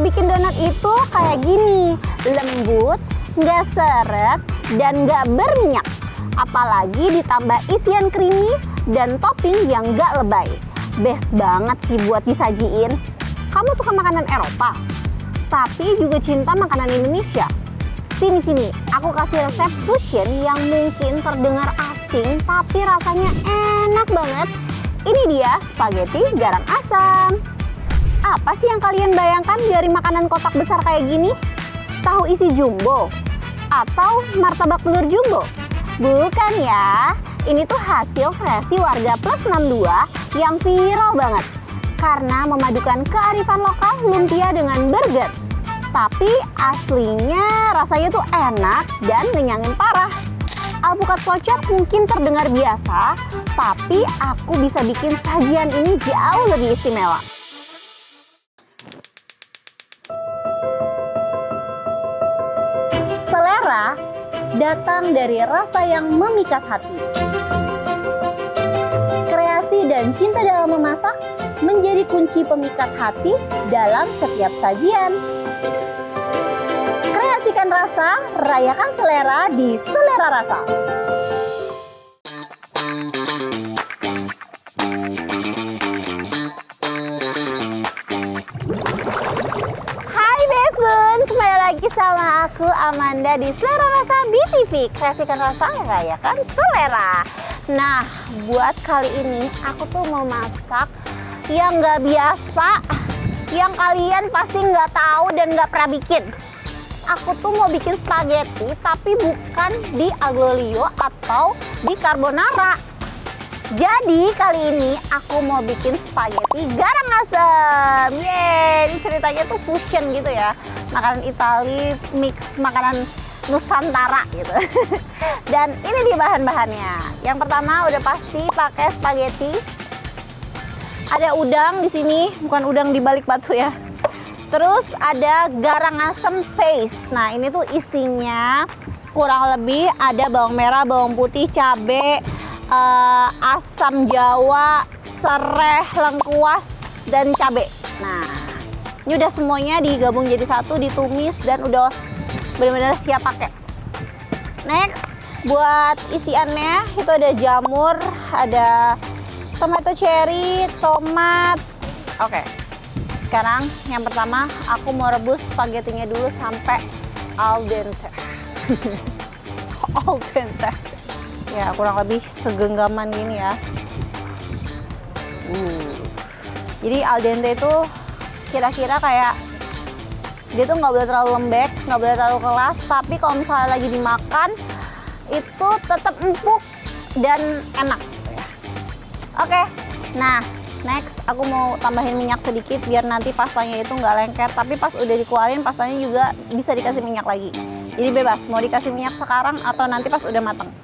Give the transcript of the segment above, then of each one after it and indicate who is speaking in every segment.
Speaker 1: bikin donat itu kayak gini, lembut, nggak seret, dan nggak berminyak. Apalagi ditambah isian creamy dan topping yang nggak lebay. Best banget sih buat disajiin. Kamu suka makanan Eropa, tapi juga cinta makanan Indonesia? Sini, aku kasih resep fusion yang mungkin terdengar asing, tapi rasanya enak banget. Ini dia spaghetti garang asam. Apa sih yang kalian bayangkan dari makanan kotak besar kayak gini? Tahu isi jumbo? Atau martabak telur jumbo? Bukan ya, ini tuh hasil kreasi warga plus 62 yang viral banget. Karena memadukan kearifan lokal lumpia dengan burger. Tapi aslinya rasanya tuh enak dan ngenyangin parah. Alpukat kocok mungkin terdengar biasa, tapi aku bisa bikin sajian ini jauh lebih istimewa. Selera datang dari rasa yang memikat hati. Kreasi dan cinta dalam memasak menjadi kunci pemikat hati dalam setiap sajian. Kreasikan rasa, rayakan selera di Selera Rasa. Hai Best Bun, kembali lagi sama aku Amanda di Selera Rasa BTV. Kreasikan rasa, rayakan selera. Nah, buat kali ini aku tuh mau masak yang nggak biasa, yang kalian pasti nggak tahu dan nggak pernah bikin. Aku tuh mau bikin spaghetti, tapi bukan di aglio atau di carbonara. Jadi kali ini aku mau bikin spaghetti garang asem. Yeay, ini ceritanya tuh fusion gitu ya. Makanan Itali mix makanan Nusantara gitu. Dan ini dia bahan-bahannya. Yang pertama udah pasti pakai spaghetti. Ada udang di sini, bukan udang di balik batu ya. Terus ada garang asem paste. Nah, ini tuh isinya kurang lebih ada bawang merah, bawang putih, cabai, asam jawa, sereh, lengkuas, dan cabai. Nah, ini udah semuanya digabung jadi satu, ditumis, dan udah benar-benar siap pakai. Next, buat isiannya itu ada jamur, ada tomato cherry, tomat. Oke, sekarang yang pertama aku mau rebus spagettinya dulu sampai al dente. Al dente. Ya, kurang lebih segenggaman gini ya. Jadi al dente itu kira-kira kayak dia tuh nggak boleh terlalu lembek, nggak boleh terlalu keras, tapi kalau misalnya lagi dimakan itu tetap empuk dan enak. Oke, nah next aku mau tambahin minyak sedikit biar nanti pastanya itu nggak lengket, tapi pas udah dikeluarin pastanya juga bisa dikasih minyak lagi. Jadi bebas, mau dikasih minyak sekarang atau nanti pas udah mateng.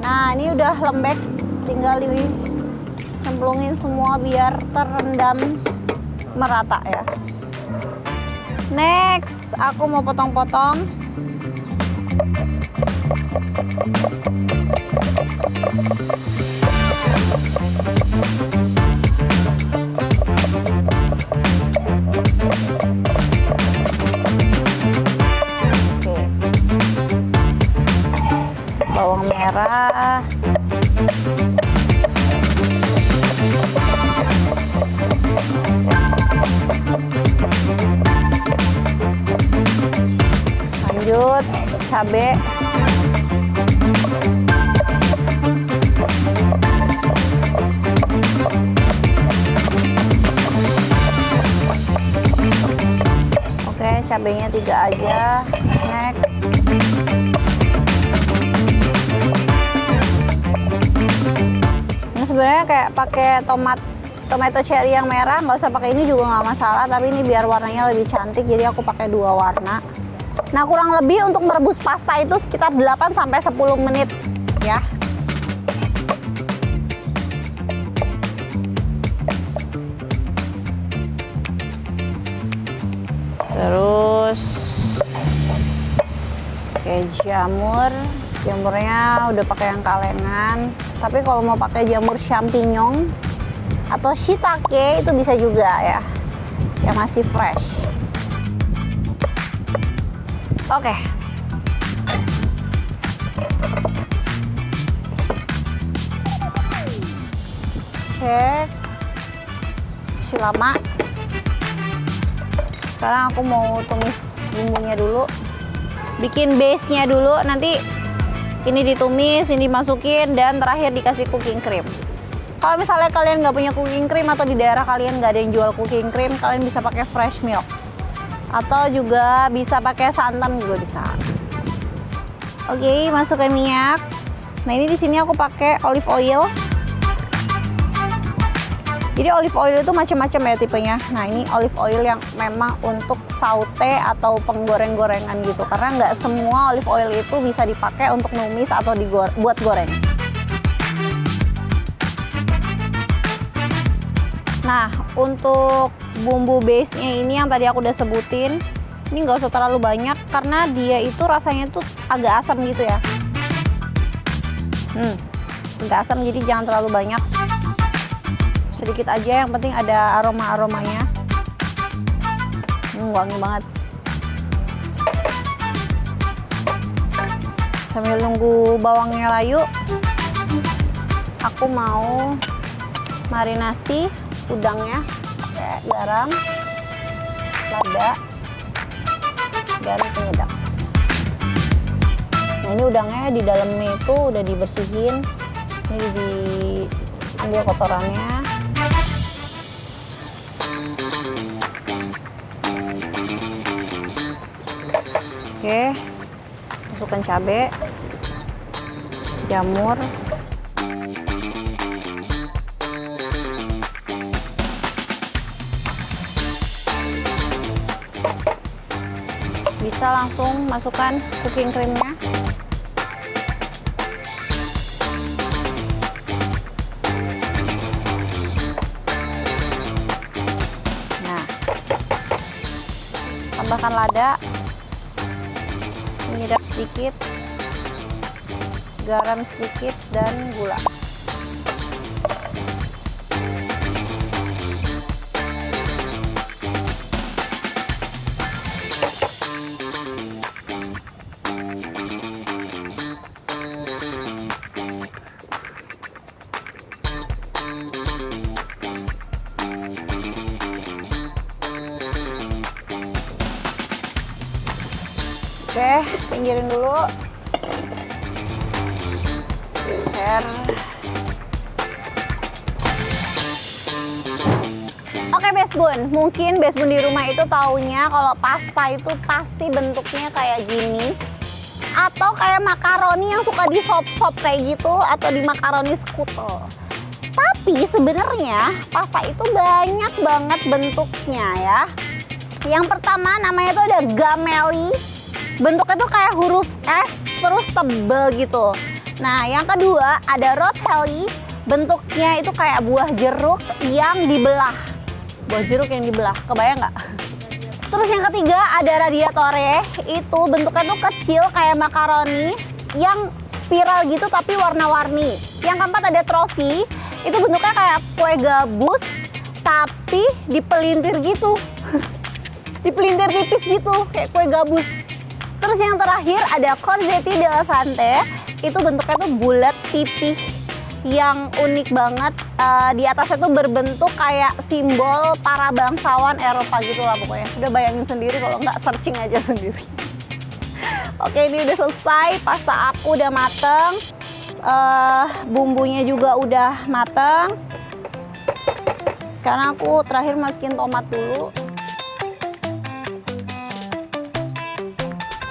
Speaker 1: Nah, ini udah lembek, tinggal dicemplungin semua biar terendam merata ya. Next, aku mau potong-potong. Oke. Bawang merah. Lanjut, cabai. Oke, cabainya 3 aja. Next. Ini sebenarnya kayak pakai tomato cherry yang merah, nggak usah pakai ini juga nggak masalah, tapi ini biar warnanya lebih cantik, jadi aku pakai 2 warna. Nah, kurang lebih untuk merebus pasta itu sekitar 8-10 menit ya. Terus pakai jamurnya udah pakai yang kalengan, tapi kalau mau pakai jamur champignon atau shiitake itu bisa juga ya, yang masih fresh. Oke. Cek. Masih lama. Sekarang aku mau tumis bumbunya dulu. Bikin base-nya dulu, nanti ini ditumis, ini dimasukin, dan terakhir dikasih cooking cream. Kalau misalnya kalian nggak punya cooking cream atau di daerah kalian nggak ada yang jual cooking cream, kalian bisa pakai fresh milk. Atau juga bisa pakai santan juga bisa. Oke, masukkan minyak. Nah, ini di sini aku pakai olive oil. Jadi olive oil itu macam-macam ya tipenya. Nah, ini olive oil yang memang untuk saute atau penggoreng-gorengan gitu. Karena nggak semua olive oil itu bisa dipakai untuk numis atau buat goreng. Nah, untuk bumbu base-nya ini yang tadi aku udah sebutin, ini nggak usah terlalu banyak karena dia itu rasanya tuh agak asam gitu ya. Agak asam, jadi jangan terlalu banyak. Sedikit aja, yang penting ada aroma-aromanya. Wangi banget. Sambil nunggu bawangnya layu, aku mau marinasi udangnya. Pakai garam, lada, dan penyedap. Nah, ini udangnya di dalamnya itu udah dibersihin. Ini diambil kotorannya. Oke, masukkan cabai, jamur, bisa langsung masukkan cooking creamnya. Nah, tambahkan lada, penyedap sedikit, garam sedikit, dan gula. Oke, pinggirin dulu. Geser. Oke, Best Bun. Mungkin Best Bun di rumah itu taunya kalau pasta itu pasti bentuknya kayak gini. Atau kayak makaroni yang suka di sop-sop kayak gitu. Atau di makaroni skutel. Tapi sebenarnya pasta itu banyak banget bentuknya ya. Yang pertama namanya itu ada gamelli. Bentuknya tuh kayak huruf S terus tebel gitu. Nah, yang kedua ada rotelli. Bentuknya itu kayak buah jeruk yang dibelah. Buah jeruk yang dibelah, kebayang nggak? Terus yang ketiga ada radiatore. Itu bentuknya tuh kecil kayak makaroni yang spiral gitu tapi warna-warni. Yang keempat ada trofi. Itu bentuknya kayak kue gabus tapi dipelintir gitu. Dipelintir tipis gitu kayak kue gabus. Terus yang terakhir ada Corsetti de Levante. Itu bentuknya tuh bulat pipih yang unik banget. Di atasnya tuh berbentuk kayak simbol para bangsawan Eropa gitu lah pokoknya. Udah bayangin sendiri, kalau nggak searching aja sendiri. Oke, ini udah selesai. Pasta aku udah mateng. Bumbunya juga udah mateng. Sekarang aku terakhir masukin tomat dulu.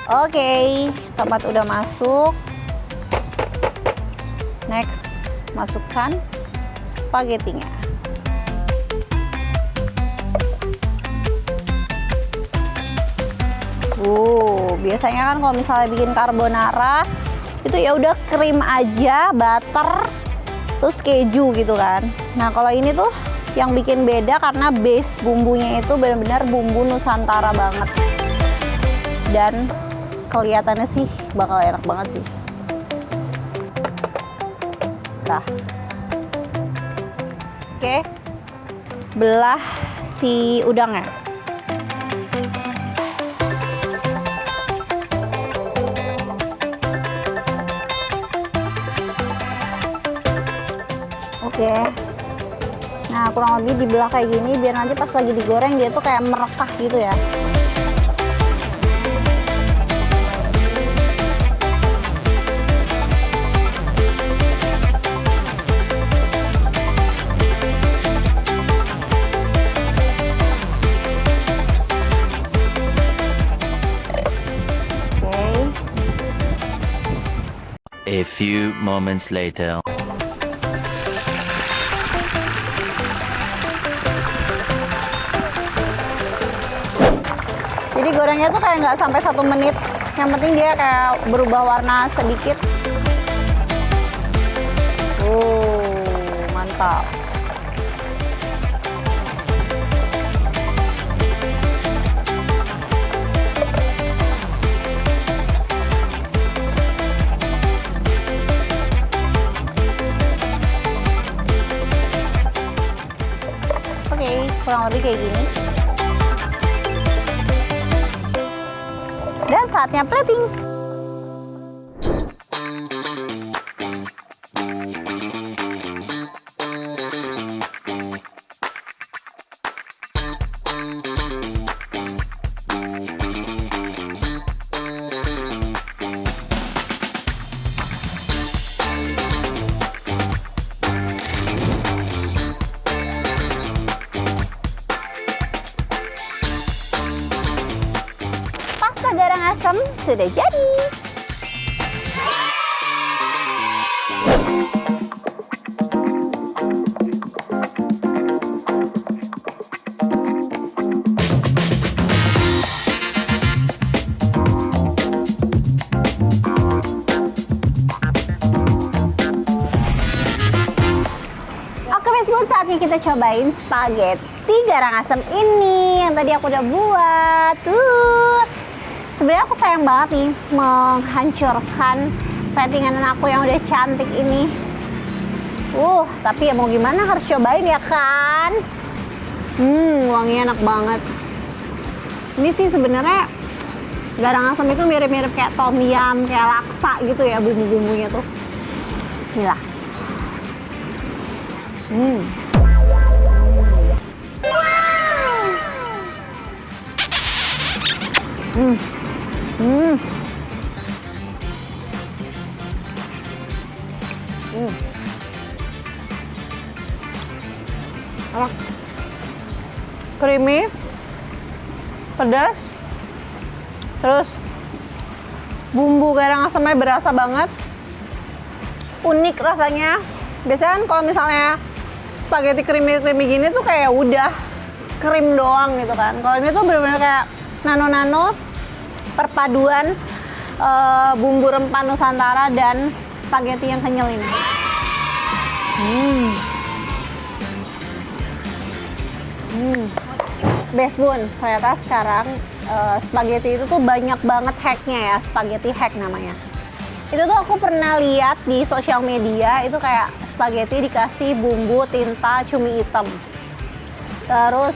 Speaker 1: Oke, tomat udah masuk. Next, masukkan spagettinya. Biasanya kan kalau misalnya bikin carbonara itu ya udah krim aja, butter, terus keju gitu kan. Nah, kalau ini tuh yang bikin beda karena base bumbunya itu benar-benar bumbu Nusantara banget. Dan kelihatannya sih bakal enak banget sih. Nah, oke, belah si udangnya. Oke. Nah, kurang lebih dibelah kayak gini biar nanti pas lagi digoreng dia tuh kayak merekah gitu ya.
Speaker 2: A few moments later.
Speaker 1: Jadi gorengnya tuh kayak nggak sampai 1 menit. Yang penting dia kayak berubah warna sedikit. Mantap. Oke, kurang lebih kayak gini. Dan saatnya plating. Garang asam sudah jadi. Oke, Miss Bun, saatnya kita cobain spaghetti garang asam ini yang tadi aku udah buat. Sebenarnya aku sayang banget nih menghancurkan platingan aku yang udah cantik ini. Tapi ya mau gimana, harus cobain ya kan. Wanginya enak banget. Ini sih sebenarnya garang asam itu mirip-mirip kayak tom yum, kayak laksa gitu ya bumbu-bumbunya tuh. Bismillah. Enak, creamy, pedas, terus bumbu garang asamnya berasa banget, unik rasanya. Biasanya kan kalau misalnya spaghetti creamy gini tuh kayak udah krim doang gitu kan. Kalau ini tuh bener-bener kayak nano-nano perpaduan bumbu rempah Nusantara dan spaghetti yang kenyal ini. Best Bun, ternyata sekarang spaghetti itu tuh banyak banget hacknya ya, spaghetti hack namanya. Itu tuh aku pernah lihat di sosial media, itu kayak spaghetti dikasih bumbu tinta cumi hitam. Terus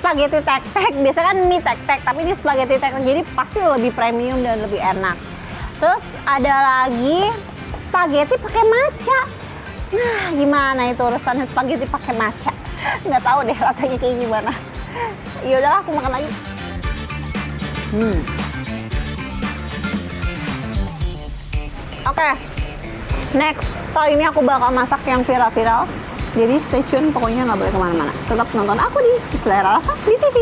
Speaker 1: spaghetti tek-tek, biasanya kan mie tek-tek, tapi ini spaghetti tek-tek, jadi pasti lebih premium dan lebih enak. Terus ada lagi spaghetti pakai matcha. Nah, gimana itu urusannya spaghetti pakai matcha? Nggak tahu deh rasanya kayak gimana. Ya udahlah, aku makan lagi. Oke, next. Setelah ini aku bakal masak yang viral-viral. Jadi stay tune, pokoknya nggak boleh kemana-mana. Tetap nonton aku di Selera Rasa di TV.